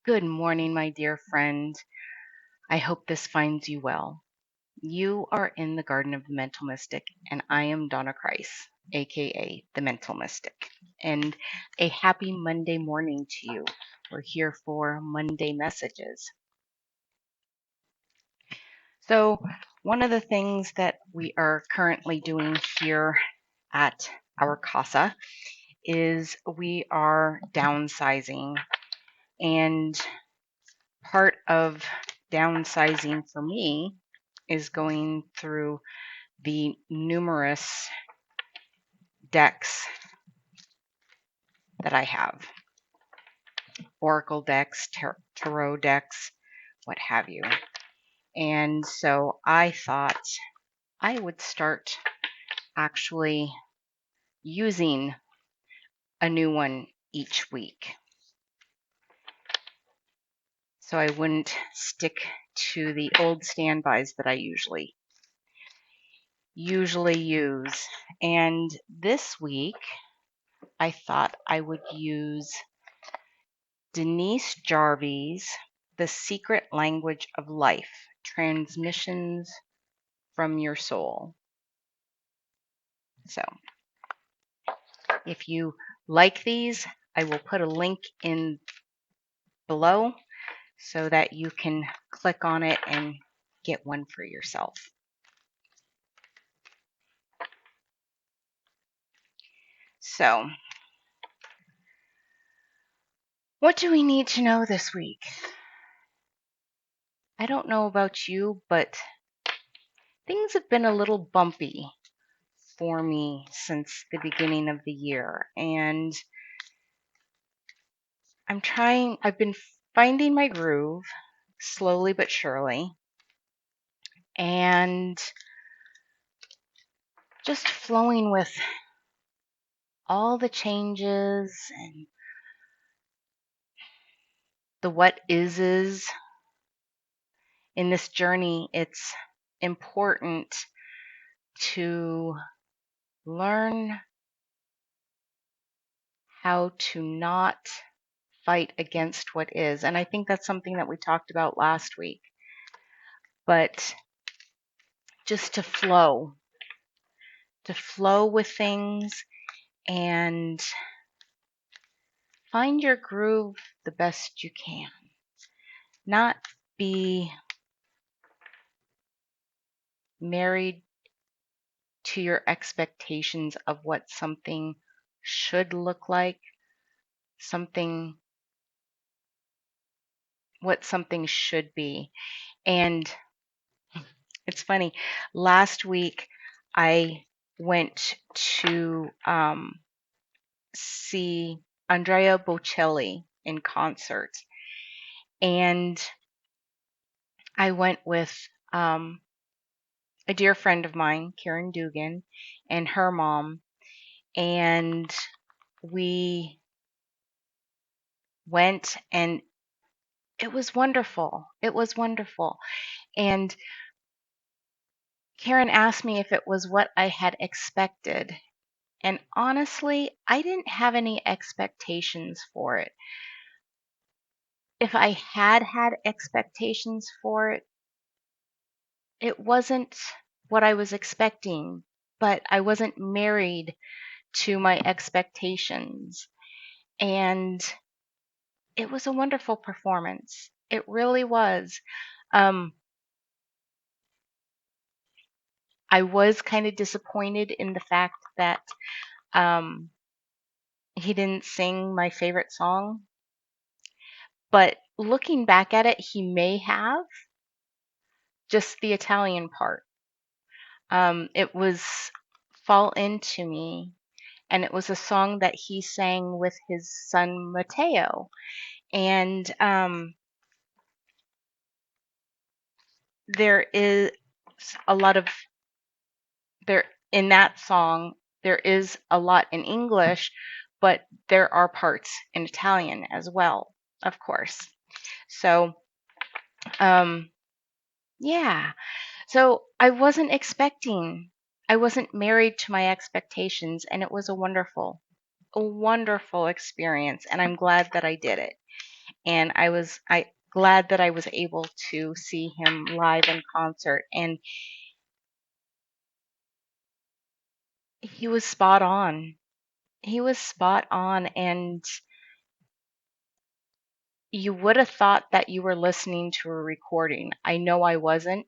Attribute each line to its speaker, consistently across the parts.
Speaker 1: Good morning, my dear friend. I hope this finds you well. You are in the Garden of the Mental Mystic, and I am Donna Kreis, aka the Mental Mystic. And a happy Monday morning to you. We're here for Monday messages. So, one of the things that we are currently doing here at our casa is we are downsizing, and part of downsizing for me is going through the numerous decks that I have, oracle decks, tarot decks, what have you. And so I thought I would start actually using a new one each week, so I wouldn't stick to the old standbys that I usually use. And this week I thought I would use Denise Jarvie's The Secret Language of Life, Transmissions from Your Soul. So if you like these, I will put a link in below so that you can click on it and get one for yourself. So, what do we need to know this week? I don't know about you, but things have been a little bumpy for me since the beginning of the year, and I've been finding my groove slowly but surely, and just flowing with all the changes and the what is in this journey. It's important to learn how to not fight against what is. And I think that's something that we talked about last week. But just to flow with things and find your groove the best you can. Not be married to your expectations of what something should look like, what something should be. And it's funny, last week I went to see Andrea Bocelli in concert, and I went with a dear friend of mine, Karen Dugan, and her mom, and we went, and it was wonderful. It was wonderful. And Karen asked me if it was what I had expected. And honestly, I didn't have any expectations for it. If I had expectations for it, it wasn't what I was expecting, but I wasn't married to my expectations. And it was a wonderful performance. It really was. I was kind of disappointed in the fact that he didn't sing my favorite song. But looking back at it, he may have, just the Italian part. It was Fall Into Me, and it was a song that he sang with his son Matteo. And there is a lot of there in that song. There is a lot in English, but there are parts in Italian as well, of course. So, yeah. So I wasn't married to my expectations, and it was a wonderful experience, and I'm glad that I did it. and I glad that I was able to see him live in concert, and he was spot on. He was spot on, and you would have thought that you were listening to a recording. I know I wasn't.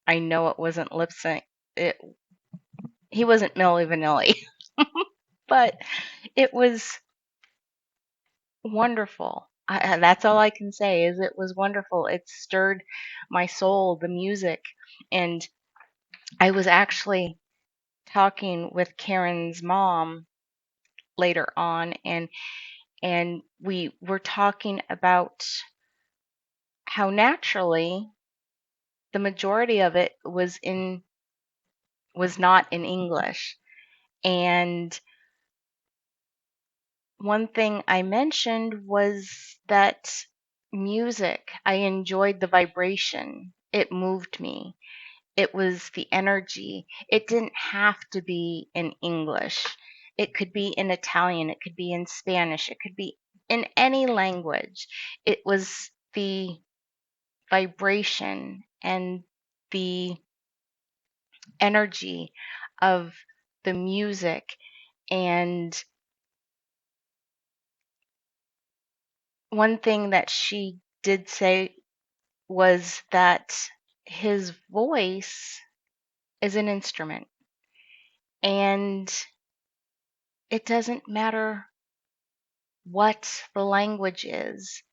Speaker 1: I know it wasn't lip sync. It He wasn't Milli Vanilli, but it was wonderful. That's all I can say is it was wonderful. It stirred my soul, the music, and I was actually talking with Karen's mom later on, and we were talking about how naturally the majority of it was not in English. And one thing I mentioned was that music, I enjoyed the vibration. It moved me. It was the energy. It didn't have to be in English. It could be in Italian. It could be in Spanish. It could be in any language. It was the vibration and the energy of the music. And one thing that she did say was that his voice is an instrument, and it doesn't matter what the language is,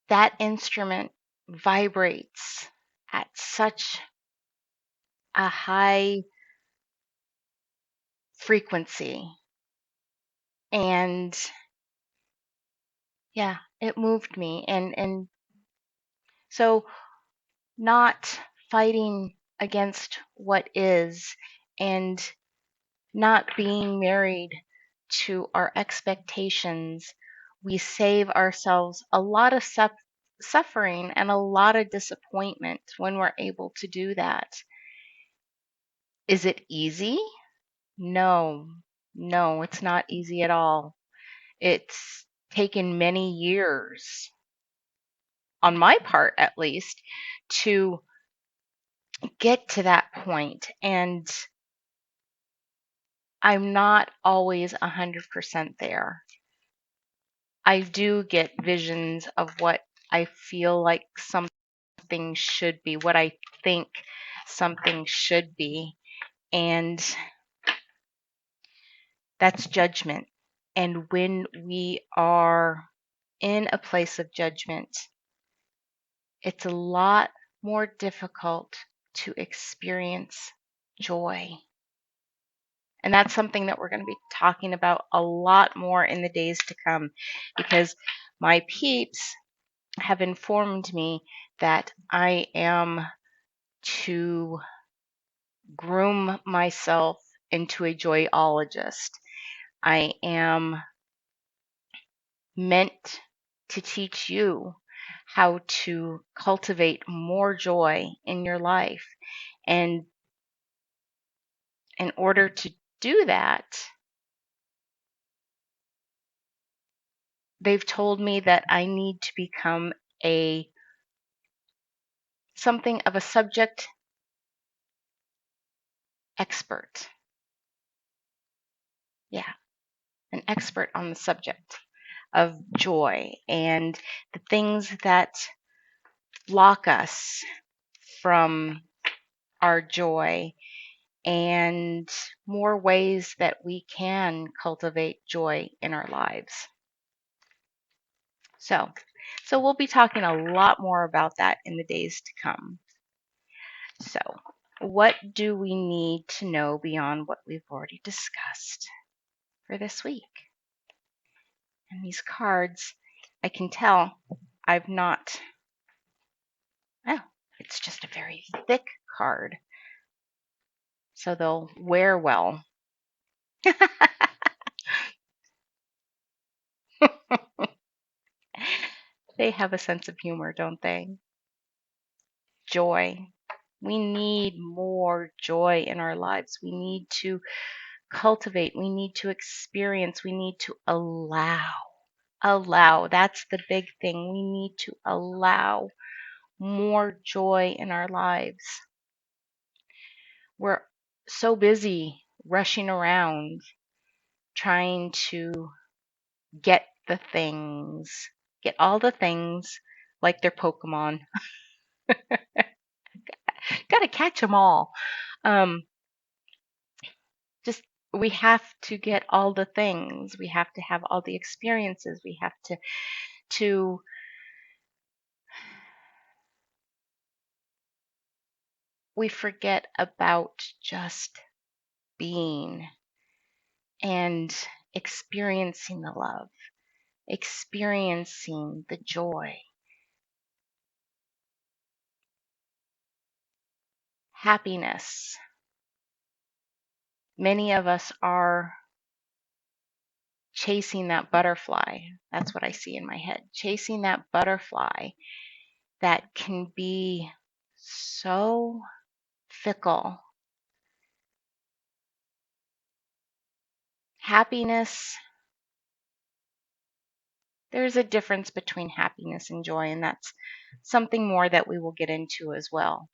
Speaker 1: that instrument vibrates at such a high frequency. And yeah, it moved me. And so not fighting against what is, and not being married to our expectations, we save ourselves a lot of suffering and a lot of disappointment when we're able to do that. Is it easy? No, no, it's not easy at all. It's taken many years, on my part at least, to get to that point. And I'm not always 100% there. I do get visions of what I feel like something should be, what I think something should be. And that's judgment. And when we are in a place of judgment, it's a lot more difficult to experience joy. And that's something that we're going to be talking about a lot more in the days to come, because my peeps have informed me that I am to groom myself into a joyologist. I am meant to teach you how to cultivate more joy in your life. And in order to do that, they've told me that I need to become a something of a subject expert. Yeah, an expert on the subject of joy and the things that block us from our joy, and more ways that we can cultivate joy in our lives. So we'll be talking a lot more about that in the days to come. So, what do we need to know beyond what we've already discussed for this week? And these cards, I can tell I've not, oh, it's just a very thick card, so they'll wear well. They have a sense of humor, don't they? Joy. We need more joy in our lives. We need to cultivate. We need to experience. We need to allow Allow. That's the big thing. We need to allow more joy in our lives. We're so busy rushing around trying to get the things, get all the things like they're Pokemon. Got to catch them all. Um, just we have to get all the things. We have to have all the experiences. We have to we forget about just being and experiencing the love, experiencing the joy. Happiness. Many of us are chasing that butterfly. That's what I see in my head. Chasing that butterfly that can be so fickle. Happiness, there's a difference between happiness and joy, and that's something more that we will get into as well.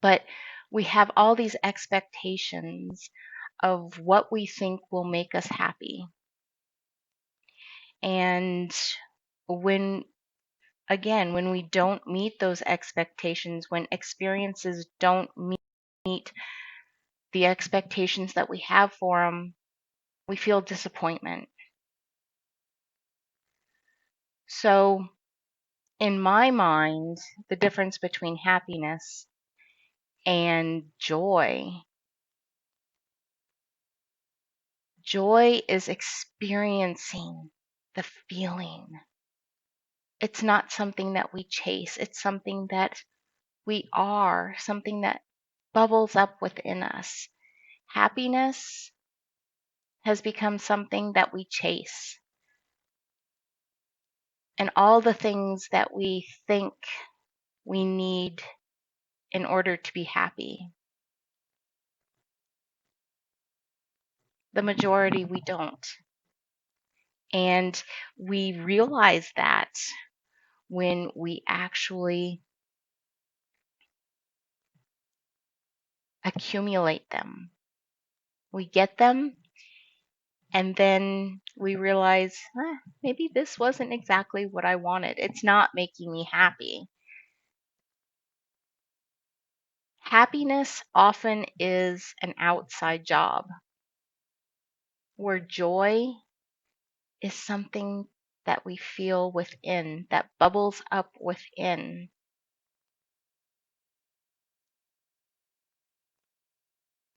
Speaker 1: But we have all these expectations of what we think will make us happy. And when when we don't meet those expectations, when experiences don't meet the expectations that we have for them, we feel disappointment. So, in my mind, the difference between happiness and joy is experiencing the feeling. It's not something that we chase, it's something that we are, something that bubbles up within us. Happiness has become something that we chase. And all the things that we think we need in order to be happy, the majority we don't. And we realize that when we actually accumulate them. We get them, and then we realize, maybe this wasn't exactly what I wanted. It's not making me happy. Happiness often is an outside job, where joy is something that we feel within, that bubbles up within.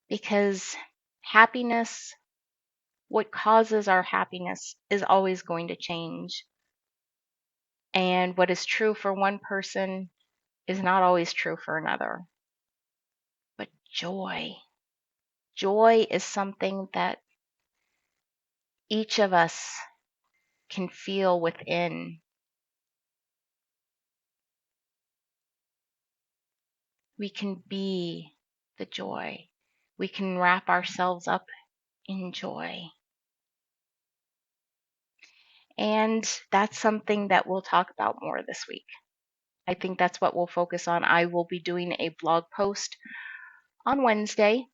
Speaker 1: Because happiness, what causes our happiness, is always going to change. And what is true for one person is not always true for another. But joy is something that each of us can feel within. We can be the joy. We can wrap ourselves up in joy. And that's something that we'll talk about more this week. I think that's what we'll focus on. I will be doing a blog post on Wednesday,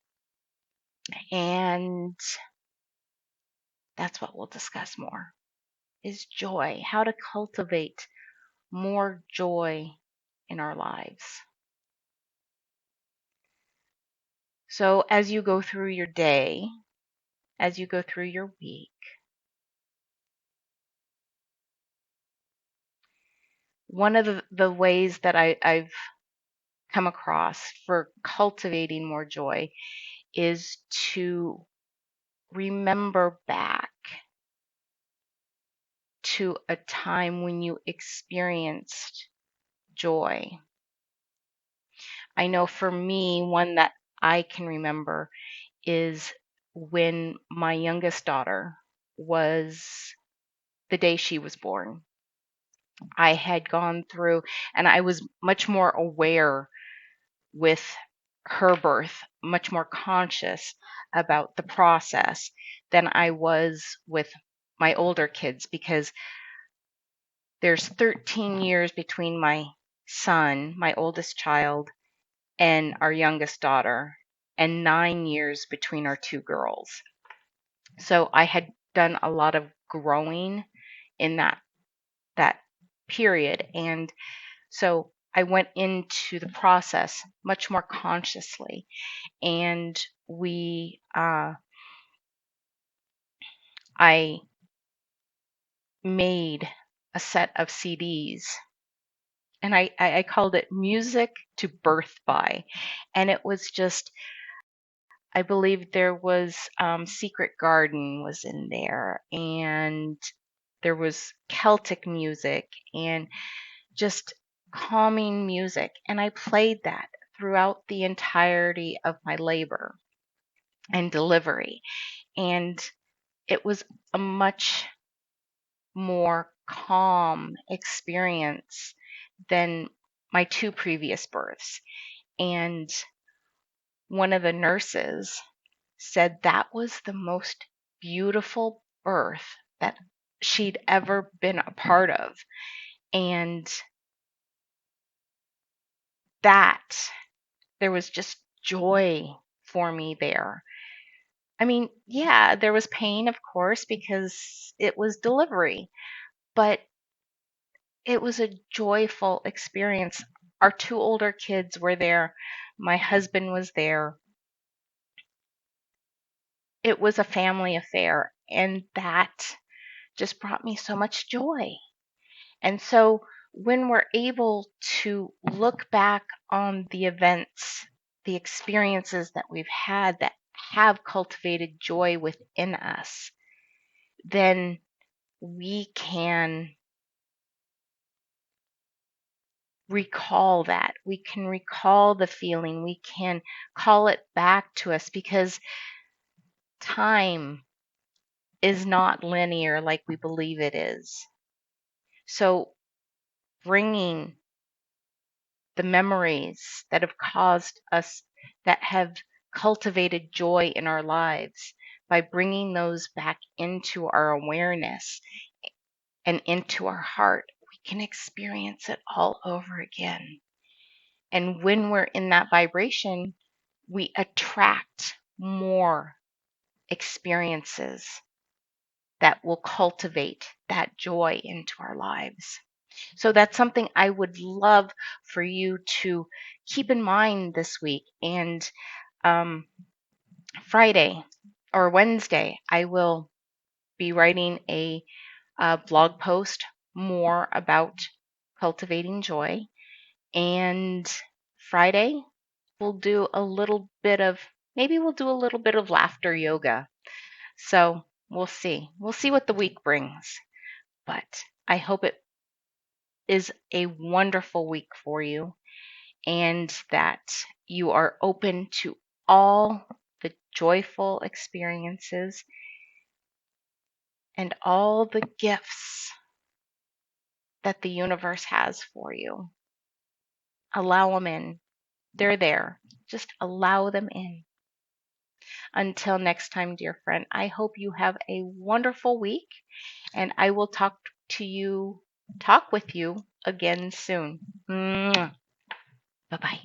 Speaker 1: and that's what we'll discuss more, is joy, how to cultivate more joy in our lives. So as you go through your day, as you go through your week, one of the ways that I've come across for cultivating more joy is to remember back to a time when you experienced joy. I know for me, one that I can remember is when my youngest daughter was the day she was born. I had gone through, and I was much more aware with her birth, much more conscious about the process than I was with my older kids, because there's 13 years between my son, my oldest child, and our youngest daughter, and 9 years between our two girls. So I had done a lot of growing in that period, and so I went into the process much more consciously, and I made a set of CDs, and I called it Music to Birth By, and it was just, I believe there was Secret Garden was in there, and there was Celtic music, and just calming music. And I played that throughout the entirety of my labor and delivery. And it was a much more calm experience than my two previous births. And one of the nurses said that was the most beautiful birth that she'd ever been a part of. And that there was just joy for me there. I mean, yeah, there was pain, of course, because it was delivery, but it was a joyful experience. Our two older kids were there. My husband was there. It was a family affair, and that just brought me so much joy. And so when we're able to look back on the events, the experiences that we've had that have cultivated joy within us, then we can recall that. We can recall the feeling. We can call it back to us, because time is not linear like we believe it is. So bringing the memories that have caused us, that have cultivated joy in our lives, by bringing those back into our awareness and into our heart, we can experience it all over again. And when we're in that vibration, we attract more experiences that will cultivate that joy into our lives. So that's something I would love for you to keep in mind this week. And um, Friday or Wednesday, I will be writing a blog post more about cultivating joy. And Friday, we'll do a little bit of, maybe we'll do a little bit of laughter yoga. So we'll see. We'll see what the week brings. But I hope it is a wonderful week for you, and that you are open to all the joyful experiences and all the gifts that the universe has for you. Allow them in. They're there. Just allow them in. Until next time, dear friend, I hope you have a wonderful week, and I will talk with you again soon. Bye bye.